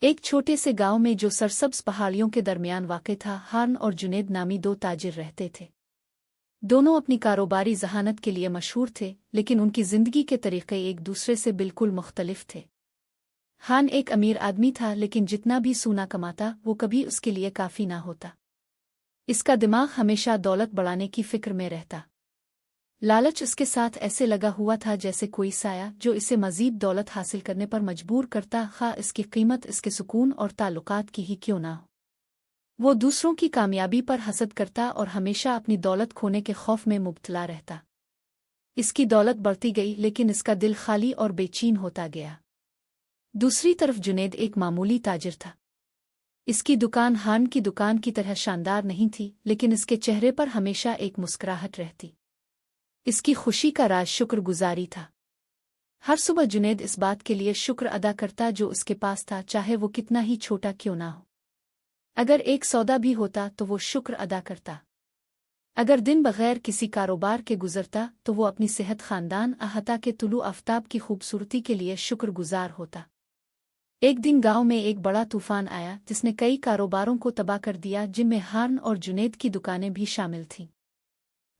एक छोटे से गांव में जो सरसब्ज पहाड़ियों के दरमियान वाक़ था, हार्न और जुनेद नामी दो ताजिर रहते थे। दोनों अपनी कारोबारी ज़हानत के लिए मशहूर थे, लेकिन उनकी ज़िंदगी के तरीक़े एक दूसरे से बिल्कुल मुख्तलिफ थे। हार्न एक अमीर आदमी था, लेकिन जितना भी सोना कमाता वो कभी उसके लिए काफ़ी ना होता। इसका दिमाग हमेशा दौलत बढ़ाने की फ़िक्र में रहता। लालच उसके साथ ऐसे लगा हुआ था जैसे कोई साया जो इसे मज़ीद दौलत हासिल करने पर मजबूर करता, खा इसकी कीमत इसके सुकून और ताल्लुकात की ही क्यों ना हो। वो दूसरों की कामयाबी पर हसद करता और हमेशा अपनी दौलत खोने के खौफ में मुब्तला रहता। इसकी दौलत बढ़ती गई, लेकिन इसका दिल खाली और बेचैन होता गया। दूसरी तरफ जुनेद एक मामूली ताजिर था। इसकी दुकान हार्न की दुकान की तरह शानदार नहीं थी, लेकिन इसके चेहरे पर हमेशा एक मुस्कुराहट रहती। इसकी खुशी का राज शुक्रगुजारी था। हर सुबह जुनेद इस बात के लिए शुक्र अदा करता जो उसके पास था, चाहे वो कितना ही छोटा क्यों ना हो। अगर एक सौदा भी होता तो वो शुक्र अदा करता। अगर दिन बगैर किसी कारोबार के गुजरता तो वो अपनी सेहत, खानदान, अहता के तुलू आफ्ताब की खूबसूरती के लिए शुक्रगुजार होता। एक दिन गांव में एक बड़ा तूफान आया जिसने कई कारोबारों को तबाह कर दिया, जिनमें हार्न और जुनेद की दुकानें भी शामिल थीं।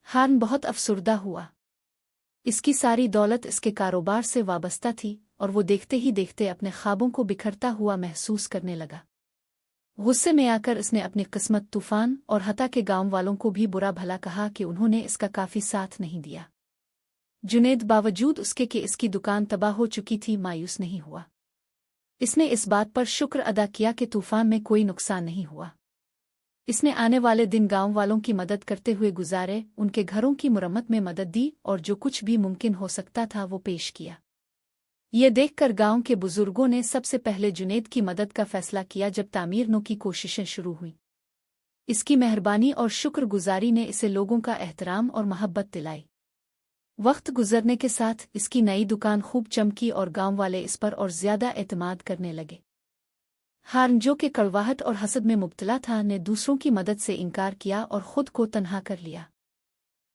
हार्न बहुत अफसुर्दा हुआ। इसकी सारी दौलत इसके कारोबार से वाबस्ता थी और वो देखते ही देखते अपने ख्वाबों को बिखरता हुआ महसूस करने लगा। गुस्से में आकर इसने अपनी किस्मत, तूफान और हता के गांव वालों को भी बुरा भला कहा कि उन्होंने इसका काफी साथ नहीं दिया। जुनेद बावजूद उसके कि इसकी दुकान तबाह हो चुकी थी, मायूस नहीं हुआ। इसने इस बात पर शुक्र अदा किया कि तूफान में कोई नुकसान नहीं हुआ। इसने आने वाले दिन गांव वालों की मदद करते हुए गुजारे, उनके घरों की मुरम्मत में मदद दी और जो कुछ भी मुमकिन हो सकता था वो पेश किया। ये देखकर गांव के बुजुर्गों ने सबसे पहले जुनेद की मदद का फैसला किया जब तामीरनों की कोशिशें शुरू हुईं। इसकी मेहरबानी और शुक्रगुजारी ने इसे लोगों का एहतराम और मोहब्बत दिलाई। वक्त गुजरने के साथ इसकी नई दुकान खूब चमकी और गांव वाले इस पर और ज्यादा एतमाद करने लगे। हार्न, जो कि कड़वाहट और हसद में मुब्तला था, ने दूसरों की मदद से इनकार किया और खुद को तन्हा कर लिया।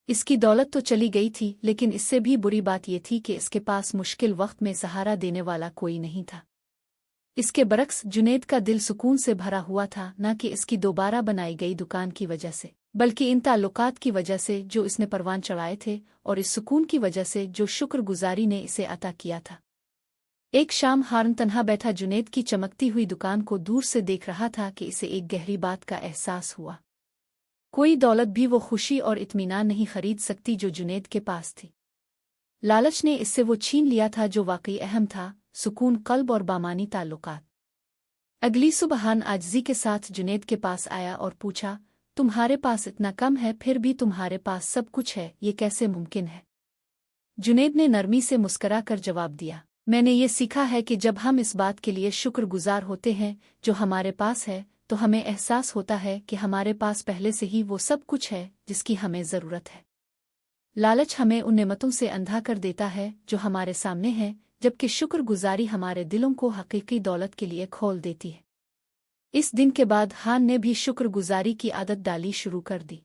इसकी दौलत तो चली गई थी, लेकिन इससे भी बुरी बात यह थी कि इसके पास मुश्किल वक्त में सहारा देने वाला कोई नहीं था। इसके बरक्स जुनेद का दिल सुकून से भरा हुआ था, न कि इसकी दोबारा बनाई गई दुकान की वजह से, बल्कि इन ताल्लुकात की वजह से जो इसने परवान चढ़ाए थे और इस सुकून की वजह से जो शुक्रगुजारी ने इसे अता किया था। एक शाम हार्न तन्हा बैठा जुनेद की चमकती हुई दुकान को दूर से देख रहा था कि इसे एक गहरी बात का एहसास हुआ। कोई दौलत भी वो खुशी और इत्मीनान नहीं खरीद सकती जो जुनेद के पास थी। लालच ने इससे वो छीन लिया था जो वाकई अहम था, सुकून कल्ब और बामानी ताल्लुकात। अगली सुबह हार्न आजिज़ी के साथ जुनेद के पास आया और पूछा, तुम्हारे पास इतना कम है, फिर भी तुम्हारे पास सब कुछ है, ये कैसे मुमकिन है? जुनेद ने नरमी से मुस्करा कर जवाब दिया, मैंने ये सीखा है कि जब हम इस बात के लिए शुक्रगुजार होते हैं जो हमारे पास है, तो हमें एहसास होता है कि हमारे पास पहले से ही वो सब कुछ है जिसकी हमें ज़रूरत है। लालच हमें उन नेमतों से अंधा कर देता है जो हमारे सामने है, जबकि शुक्रगुजारी हमारे दिलों को हकीकी दौलत के लिए खोल देती है। इस दिन के बाद हार्न ने भी शुक्रगुजारी की आदत डाली शुरू कर दी।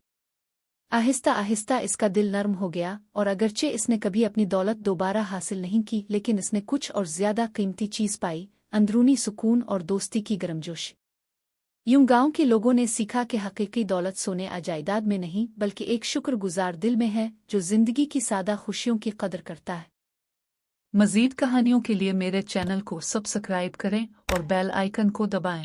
आहिस्ता आहिस्ता इसका दिल नर्म हो गया और अगरचे इसने कभी अपनी दौलत दोबारा हासिल नहीं की, लेकिन इसने कुछ और ज्यादा कीमती चीज पाई, अंदरूनी सुकून और दोस्ती की गर्मजोशी। यूं गांव के लोगों ने सीखा कि हकीकी दौलत सोने या जायदाद में नहीं, बल्कि एक शुक्रगुजार दिल में है जो जिंदगी की सादा खुशियों की कदर करता है। मज़ीद कहानियों के लिए मेरे चैनल को सब्सक्राइब करें और बेल आइकन को दबाएं।